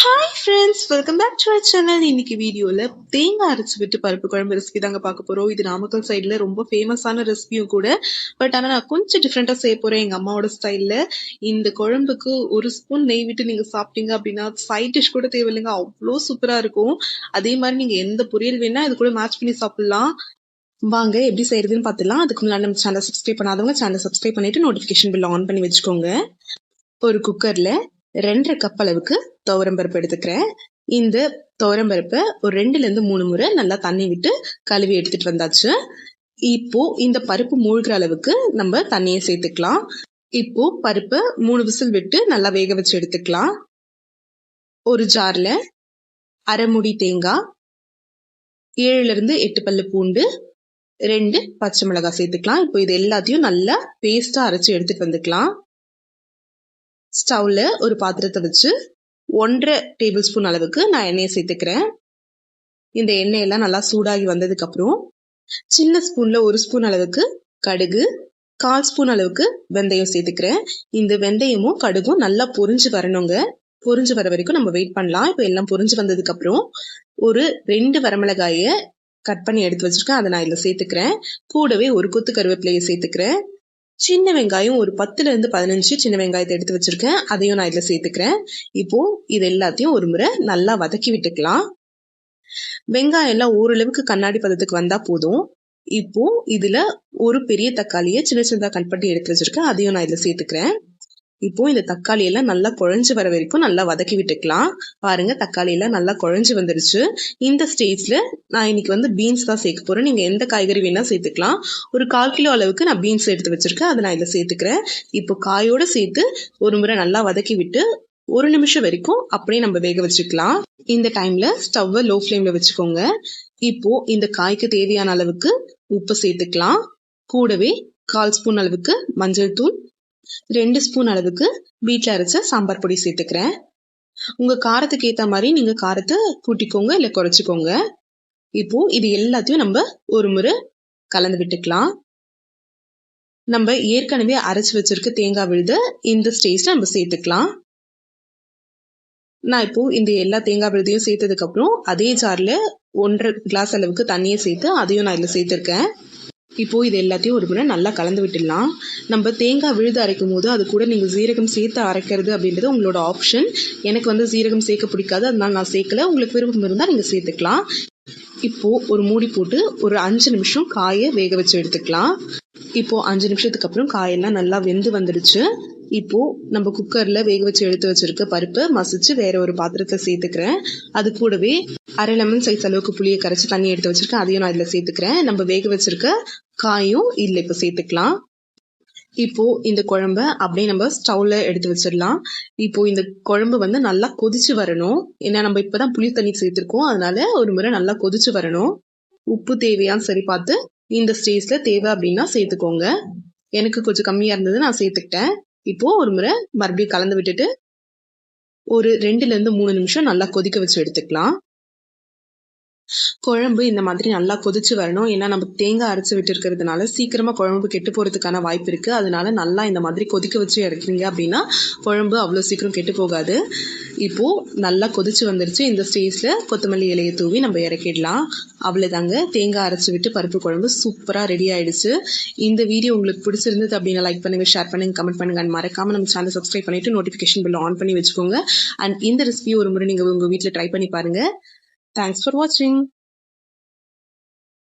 Hi friends, welcome back to our channel. இன்னைக்கு வீடியோவில் தேங்காய் அரைச்சி விட்டு பருப்பு குழம்பு ரெசிபி தாங்க பார்க்க போகிறோம். இது நாமக்கல் சைடில் ரொம்ப ஃபேமஸான ரெசிபியும் கூட. பட் ஆனால் நான் கொஞ்சம் டிஃப்ரெண்ட்டாக செய்ய போகிறேன் எங்கள் அம்மாவோட ஸ்டைலில். இந்த குழம்புக்கு ஒரு ஸ்பூன் நெய் விட்டு நீங்கள் சாப்பிட்டீங்க அப்படின்னா சைட் டிஷ் கூட தேவையில்லைங்க, அவ்வளோ சூப்பராக இருக்கும். அதே மாதிரி நீங்கள் எந்த பொரியல் வேணால் இது கூட மேட்ச் பண்ணி சாப்பிட்லாம். வாங்க எப்படி செய்யறதுன்னு பார்த்துலாம். அதுக்கு முன்னாடி நம்ம சேனல் சப்ஸ்கிரைப் பண்ணாதவங்க சேனல் சப்ஸ்கிரைப் பண்ணிட்டு நோட்டிஃபிகேஷன் பில் ஆன் பண்ணி வச்சுக்கோங்க. ஒரு குக்கரில் 2.5 கப் அளவுக்கு துவரம்பருப்பு எடுத்துக்கிறேன். இந்த துவரம்பருப்பை ஒரு 2லேருந்து 3 முறை நல்லா தண்ணி விட்டு கழுவி எடுத்துட்டு வந்தாச்சு. இப்போ இந்த பருப்பு மூழ்கிற அளவுக்கு நம்ம தண்ணியை சேர்த்துக்கலாம். இப்போ பருப்பை 3 விசில் விட்டு நல்லா வேக வச்சு எடுத்துக்கலாம். ஒரு ஜார்ல அரை மூடி தேங்காய், 7லேருந்து 8 பல்லு பூண்டு, 2 பச்சை மிளகாய் சேர்த்துக்கலாம். இப்போ இது எல்லாத்தையும் நல்லா பேஸ்டா அரைச்சு எடுத்துட்டு வந்துக்கலாம். ஸ்டவ்ல ஒரு பாத்திரத்தை வச்சு 1.5 டேபிள் ஸ்பூன் அளவுக்கு நான் எண்ணெயை சேர்த்துக்கிறேன். இந்த எண்ணெயெல்லாம் நல்லா சூடாகி வந்ததுக்கு அப்புறம் சின்ன ஸ்பூன்ல 1 ஸ்பூன் அளவுக்கு கடுகு, 1/4 ஸ்பூன் அளவுக்கு வெந்தயம் சேர்த்துக்கிறேன். இந்த வெந்தயமும் கடுகும் நல்லா பொரிஞ்சு வரணுங்க. பொரிஞ்சு வர வரைக்கும் நம்ம வெயிட் பண்ணலாம். இப்போ எல்லாம் பொரிஞ்சு வந்ததுக்கு அப்புறம் ஒரு 2 வரமிளகாயை கட் பண்ணி எடுத்து வச்சிருக்கேன், அதை நான் இதில் சேர்த்துக்கிறேன். கூடவே ஒரு கொத்து கருவேப்பிலையை சேர்த்துக்கிறேன். சின்ன வெங்காயம் ஒரு 10லேருந்து 15 சின்ன வெங்காயத்தை எடுத்து வச்சிருக்கேன், அதையும் நான் இதில் சேர்த்துக்கிறேன். இப்போ இது எல்லாத்தையும் ஒரு முறை நல்லா வதக்கி விட்டுக்கலாம். வெங்காயம் எல்லாம் ஓரளவுக்கு கண்ணாடி பதத்துக்கு வந்தா போதும். இப்போ இதுல ஒரு பெரிய தக்காளியை சின்ன சின்னதாக கட் பண்ணி எடுத்து வச்சிருக்கேன், அதையும் நான் இதில் சேர்த்துக்கிறேன். இப்போ இந்த தக்காளி எல்லாம் நல்லா குழஞ்சு வர வரைக்கும் நல்லா வதக்கி விட்டுக்கலாம். பாருங்க, தக்காளி எல்லாம் நல்லா குழஞ்சு வந்துருச்சு. இந்த ஸ்டேஜ்ல நான் இன்னைக்கு பீன்ஸ் தான் சேர்க்க போறேன். நீங்க எந்த காய்கறி வேணா சேர்த்துக்கலாம். ஒரு 1/4 கிலோ அளவுக்கு நான் பீன்ஸ் எடுத்து வச்சிருக்கேன், அதை நான் இதில் சேர்த்துக்கிறேன். இப்போ காயோட சேர்த்து ஒரு முறை நல்லா வதக்கி விட்டு 1 நிமிஷம் வரைக்கும் அப்படியே நம்ம வேக வச்சுக்கலாம். இந்த டைம்ல ஸ்டவ்வை லோ ஃப்ளேம்ல வச்சுக்கோங்க. இப்போ இந்த காய்க்கு தேவையான அளவுக்கு உப்பு சேர்த்துக்கலாம். கூடவே 1/4 ஸ்பூன் அளவுக்கு மஞ்சள் தூள், 2 ஸ்பூன் அளவுக்கு வீட்டில் அரைச்ச சாம்பார் பொடி சேர்த்துக்கிறேன். உங்க காரத்துக்கு ஏற்ற மாதிரி நீங்க காரத்தை கூட்டிக்கோங்க இல்லை குறைச்சிக்கோங்க. இப்போ இது எல்லாத்தையும் நம்ம ஒரு முறை கலந்து விட்டுக்கலாம். நம்ம ஏற்கனவே அரைச்சு வச்சிருக்க தேங்காய் விழுத இந்த ஸ்டேஜ்ல நம்ம சேர்த்துக்கலாம். நான் இப்போ இந்த எல்லா தேங்காய் விழுதையும் சேர்த்ததுக்கு அப்புறம் அதே ஜார்ல 1.5 கிளாஸ் அளவுக்கு தண்ணியை சேர்த்து அதையும் நான் இதில் சேர்த்திருக்கேன். இப்போ இது எல்லாத்தையும் ஒரு முறை நல்லா கலந்து விட்டுடலாம். நம்ம தேங்காய் விழுது அரைக்கும் போது அது கூட நீங்கள் சீரகம் சேர்த்து அரைக்கிறது அப்படின்றது உங்களோட ஆப்ஷன். எனக்கு சீரகம் சேர்க்க பிடிக்காது, அதனால நான் சேர்க்கல. உங்களுக்கு விருப்பம் இருந்தால் நீங்கள் சேர்த்துக்கலாம். இப்போ ஒரு மூடி போட்டு ஒரு 5 நிமிஷம் காயை வேக வச்சு எடுத்துக்கலாம். இப்போ 5 நிமிஷத்துக்கு அப்புறம் காயெல்லாம் நல்லா வெந்து வந்துடுச்சு. இப்போ நம்ம குக்கர்ல வேக வச்சு எடுத்து வச்சிருக்க பருப்பை மசிச்சு வேற ஒரு பாத்திரத்தை சேர்த்துக்கிறேன். அது கூடவே அரை லெமன் சைஸ் அளவுக்கு புளியை கரைச்சி தண்ணி எடுத்து வச்சிருக்கேன், அதையும் நான் இதில் சேர்த்துக்கிறேன். நம்ம வேக வச்சிருக்க காயும் இதில் இப்போ சேர்த்துக்கலாம். இப்போ இந்த குழம்ப அப்படியே நம்ம ஸ்டவ்ல எடுத்து வச்சிடலாம். இப்போ இந்த குழம்பு நல்லா கொதிச்சு வரணும். ஏன்னா நம்ம இப்பதான் புளி தண்ணி சேர்த்திருக்கோம், அதனால ஒரு முறை நல்லா கொதிச்சு வரணும். உப்பு தேவையான்னு சரி பார்த்து இந்த ஸ்டேஜ்ல தேவை அப்படின்னா சேர்த்துக்கோங்க. எனக்கு கொஞ்சம் கம்மியா இருந்தது, நான் சேர்த்துக்கிட்டேன். இப்போ ஒரு முறை மறுபடியும் கலந்து விட்டுட்டு ஒரு 2லேருந்து 3 நிமிஷம் நல்லா கொதிக்க வச்சு எடுத்துக்கலாம். குழம்பு இந்த மாதிரி நல்லா கொதிச்சு வரணும். ஏன்னா நம்ம தேங்காய் அரைச்சு விட்டு இருக்கிறதுனால சீக்கிரமா குழம்பு கெட்டு போறதுக்கான வாய்ப்பு இருக்கு. அதனால நல்லா இந்த மாதிரி கொதிக்க வச்சு இறக்குறீங்க அப்படின்னா குழம்பு அவ்வளோ சீக்கிரம் கெட்டு போகாது. இப்போ நல்லா கொதிச்சு வந்துருச்சு. இந்த ஸ்டேஜ்ல கொத்தமல்லி இலையை தூவி நம்ம இறக்கிடலாம். அவ்வளோதாங்க, தேங்காய் அரைச்சு விட்டு பருப்பு குழம்பு சூப்பரா ரெடி ஆயிடுச்சு. இந்த வீடியோ உங்களுக்கு பிடிச்சிருந்தது அப்படின்னா லைக் பண்ணுங்க, ஷேர் பண்ணுங்க, கமெண்ட் பண்ணுங்க. அண்ட் மறக்காம நம்ம சேனல் சப்ஸ்கிரைப் பண்ணிட்டு நோட்டிஃபிகேஷன் பில் ஆன் பண்ணி வச்சுக்கோங்க. அண்ட் இந்த ரெசிபி ஒரு முறை நீங்க உங்க வீட்டில் ட்ரை பண்ணி பாருங்க. தேங்க்ஸ் ஃபார் வாட்சிங்.